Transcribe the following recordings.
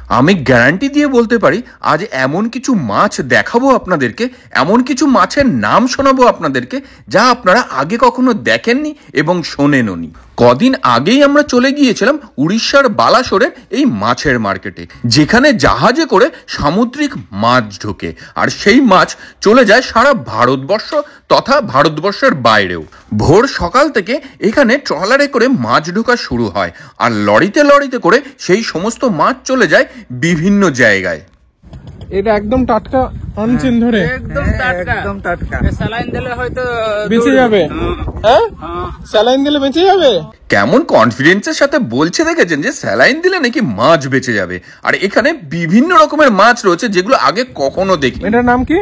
আমি গ্যারান্টি দিয়ে বলতে পারি আজ এমন কিছু মাছ দেখাবো আপনাদেরকে, এমন কিছু মাছের নাম শোনাবো আপনাদেরকে যা আপনারা আগে কখনো দেখেননি এবং শোনেননি। কদিন আগেই আমরা চলে গিয়েছিলাম উড়িষ্যার বালাসোরের এই মাছের মার্কেটে, যেখানে জাহাজে করে সামুদ্রিক মাছ ঢোকে আর সেই মাছ চলে যায় সারা ভারতবর্ষ তথা ভারতবর্ষের বাইরেও। ভোর সকাল থেকে এখানে ট্রলারে করে মাছ ঢোকা শুরু হয় আর লরিতে লরিতে করে সেই সমস্ত মাছ চলে যায় বিভিন্ন জায়গায়। এটা একদম টাটকা আনছেন ধরে, একদম টাটকা স্যালাইন দিলে হয়তো বেঁচে যাবে। হ্যাঁ, স্যালাইন দিলে বেঁচে যাবে। কেমন কনফিডেন্সের সাথে বলছে দেখেছেন যে স্যালাইন দিলে নাকি মাছ বেঁচে যাবে। আর এখানে বিভিন্ন রকমের মাছ রয়েছে যেগুলো আগে কখনো দেখি। এটার নাম কি?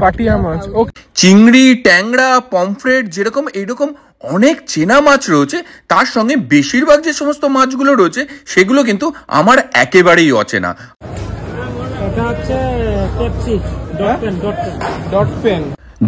পাটিয়া মাছ। চিংড়ি, ট্যাংরা, পমফ্রেট, যেরকম এইরকম অনেক চেনা মাছ রয়েছে, তার সঙ্গে বেশিরভাগ যে সমস্ত মাছগুলো রয়েছে সেগুলো কিন্তু আমার একেবারেই অচেনা।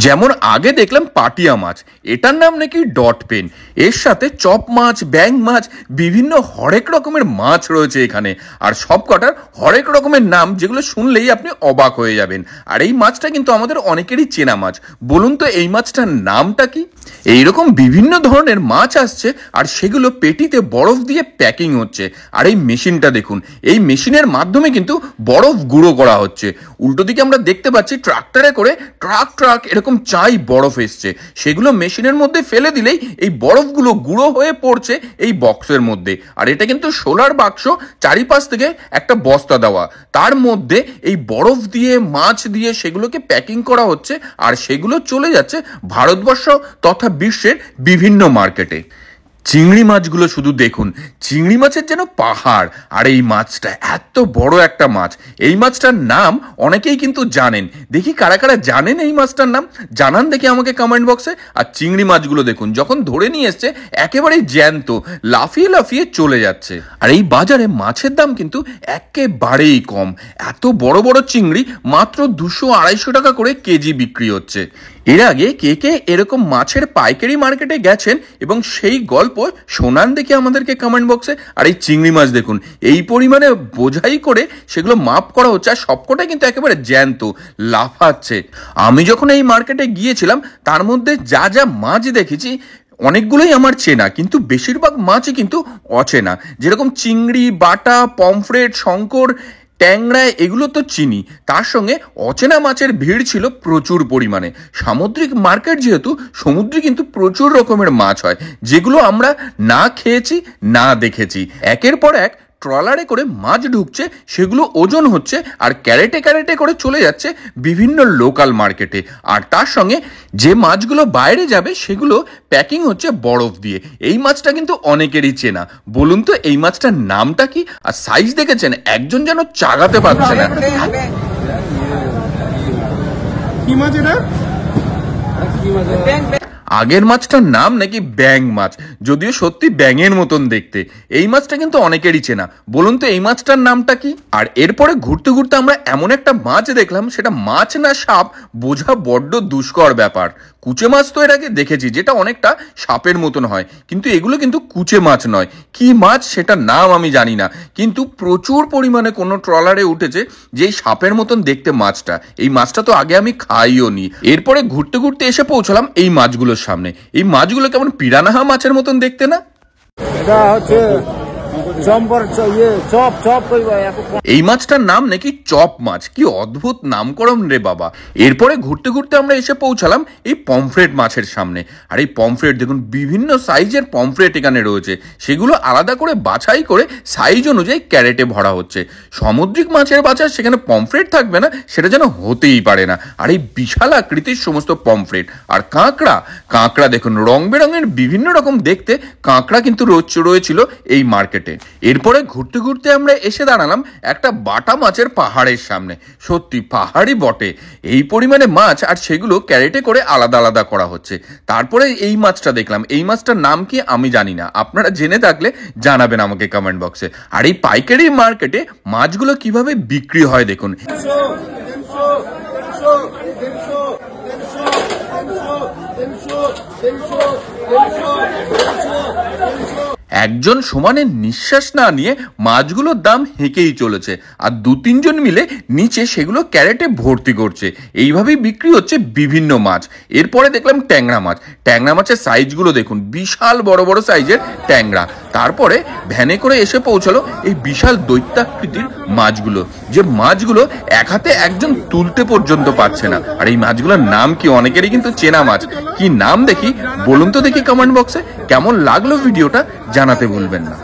যেমন আগে দেখলাম পাটিয়া মাছ, এটার নাম নাকি ডট পেন। এর সাথে চপ মাছ, ব্যাং মাছ, বিভিন্ন হরেক রকমের মাছ রয়েছে এখানে। আর সব কটার হরেক রকমের নাম যেগুলো শুনলেই আপনি অবাক হয়ে যাবেন। আর এই মাছটা কিন্তু আমাদের অনেকেরই চেনা মাছ। বলুন তো এই মাছটার নামটা কি? এইরকম বিভিন্ন ধরনের মাছ আসছে আর সেগুলো পেটিতে বরফ দিয়ে প্যাকিং হচ্ছে। আর এই মেশিনটা দেখুন, এই মেশিনের মাধ্যমে কিন্তু বরফ গুঁড়ো করা হচ্ছে। উল্টো দিকে আমরা দেখতে পাচ্ছি ট্রাক্টরে করে ট্রাক এরকম চাই বরফ এসছে, সেগুলো মেশিনের মধ্যে ফেলে দিলেই এই বরফগুলো গুঁড়ো হয়ে পড়ছে এই বক্সের মধ্যে। আর এটা কিন্তু সোলার বাক্স, চারিপাশ থেকে একটা বস্তা দেওয়া, তার মধ্যে এই বরফ দিয়ে মাছ দিয়ে সেগুলোকে প্যাকিং করা হচ্ছে আর সেগুলো চলে যাচ্ছে ভারতবর্ষ তথা বিশ্বের বিভিন্ন মার্কেটে। চিংড়ি মাছগুলো শুধু দেখুন, চিংড়ি মাছের যেন পাহাড়। আর এই মাছটা এত বড় একটা মাছ, এই মাছটার নাম অনেকেই কিন্তু জানেন। দেখি কারা কারা জানেন এই মাছটার নাম, জানান দেখি আমাকে কমেন্ট বক্সে। আর চিংড়ি মাছগুলো দেখুন, যখন ধরে নিয়ে এসছে একেবারেই জ্যান্ত, লাফিয়ে লাফিয়ে চলে যাচ্ছে। আর এই বাজারে মাছের দাম কিন্তু একেবারেই কম। এত বড় বড় চিংড়ি মাত্র 200-250 টাকা করে কেজি বিক্রি হচ্ছে। এর আগে কে কে এরকম মাছের পাইকারি মার্কেটে গেছেন এবং সেই গল্প শোনান দেখি আমাদেরকে কমেন্ট বক্সে। আর এই চিংড়ি মাছ দেখুন, এই পরিমাণে বোঝাই করে সেগুলো মাপ করা হচ্ছে আর সবকটাই কিন্তু একেবারে জ্যান্ত, লাফাচ্ছে। আমি যখন এই মার্কেটে গিয়েছিলাম তার মধ্যে যা যা মাছ দেখেছি অনেকগুলোই আমার চেনা, কিন্তু বেশিরভাগ মাছই কিন্তু অচেনা। যেরকম চিংড়ি, বাটা, পমফ্রেট, শঙ্কর, ট্যাংরা, এগুলো তো চিনি, তার সঙ্গে অচেনা মাছের ভিড় ছিল প্রচুর পরিমাণে। সামুদ্রিক মার্কেট যেহেতু, সমুদ্রে কিন্তু প্রচুর রকমের মাছ হয় যেগুলো আমরা না খেয়েছি না দেখেছি। একের পর এক ট্রলারে করে মাছ ঢুকছে, সেগুলো ওজন হচ্ছে আর ক্যারেটে ক্যারেটে করে চলে যাচ্ছে বিভিন্ন লোকাল মার্কেটে। আর তার সঙ্গে যে মাছগুলো বাইরে যাবে সেগুলো প্যাকিং হচ্ছে বরফ দিয়ে। এই মাছটা কিন্তু অনেকেরই চেনা। বলুন তো এই মাছটার নামটা কি? আর সাইজ দেখেছেন, একজন যেন চাগাতে পারছে না। কি মাছ এটা? আগের মাছটার নাম নাকি ব্যাং মাছ, যদিও সত্যি ব্যাঙের মতন দেখতে। এই মাছটা কিন্তু অনেকেরই চেনা। বলুন তো এই মাছটার নামটা কি? আর এরপরে ঘুরতে ঘুরতে আমরা এমন একটা মাছ দেখলাম, সেটা মাছ না সাপ বোঝা বড্ড দুষ্কর ব্যাপার। কুচে মাছ তো এর আগে দেখেছি যেটা অনেকটা সাপের মতন হয়, কিন্তু এগুলো কিন্তু কুচে মাছ নয়। কি মাছ সেটার নাম আমি জানি না, কিন্তু প্রচুর পরিমাণে কোনো ট্রলারে উঠেছে যেই সাপের মতন দেখতে মাছটা। এই মাছটা তো আগে আমি খাইও নি। এরপরে ঘুরতে ঘুরতে এসে পৌঁছলাম এই মাছগুলোর সামনে। এই মাছগুলো কেমন পিরানহা মাছের মতন দেখতে না? এটা হচ্ছে এই মাছটার নাম নাকি চপ মাছ। কি অদ্ভুত নামকরণ রে বাবা। এরপরে ঘুরতে ঘুরতে আমরা এসে পৌঁছালাম এই পমফ্রেট মাছের সামনে। আর এই পমফ্রেট দেখুন, বিভিন্ন সাইজের পমফ্রেট এখানে রয়েছে, সেগুলো আলাদা করে বাছাই করে সাইজ অনুযায়ী ক্যারেটে ভরা হচ্ছে। সামুদ্রিক মাছের বাজার, সেখানে পমফ্রেট থাকবে না সেটা যেন হতেই পারে না। আর এই বিশাল আকৃতির সমস্ত পমফ্রেট। আর কাঁকড়া দেখুন, রং বেরঙের বিভিন্ন রকম দেখতে কাঁকড়া কিন্তু রয়েছিল এই মার্কেটে। এরপরে ঘুরতে ঘুরতে আমরা এসে দাঁড়ালাম একটা বাটা মাছের পাহাড়ের সামনে। সত্যি পাহাড়ই বটে, এই পরিমাণে মাছ, আর সেগুলো ক্যারেটে করে আলাদা আলাদা করা হচ্ছে। তারপরে এই মাছটা দেখলাম, এই মাছটার নাম কি আমি জানি না, আপনারা জেনে থাকলে জানাবেন আমাকে কমেন্ট বক্সে। আর এই পাইকারি মার্কেটে মাছগুলো কিভাবে বিক্রি হয় দেখুন। একজন সমানে নিঃশ্বাস না নিয়ে মাছগুলোর দাম হেঁকেই চলেছে, আর 2-3 জন মিলে নিচে সেগুলো ক্যারেটে ভর্তি করছে। এইভাবেই বিক্রি হচ্ছে বিভিন্ন মাছ। এরপরে দেখলাম ট্যাংরা মাছ। ট্যাংরা মাছের সাইজগুলো দেখুন, বিশাল বড় বড় সাইজের ট্যাংরা। তারপরে ভ্যানে করে এসে পৌঁছালো এই বিশাল দৈত্যাকৃতির মাছগুলো, যে মাছগুলো এক হাতে একজন তুলতে পর্যন্ত পারছে না। আর এই মাছগুলোর নাম কি, অনেকেরই কিন্তু চেনা মাছ। কি নাম দেখি বলুন তো দেখি কমেন্ট বক্সে। কেমন লাগলো ভিডিওটা জানাতে ভুলবেন না।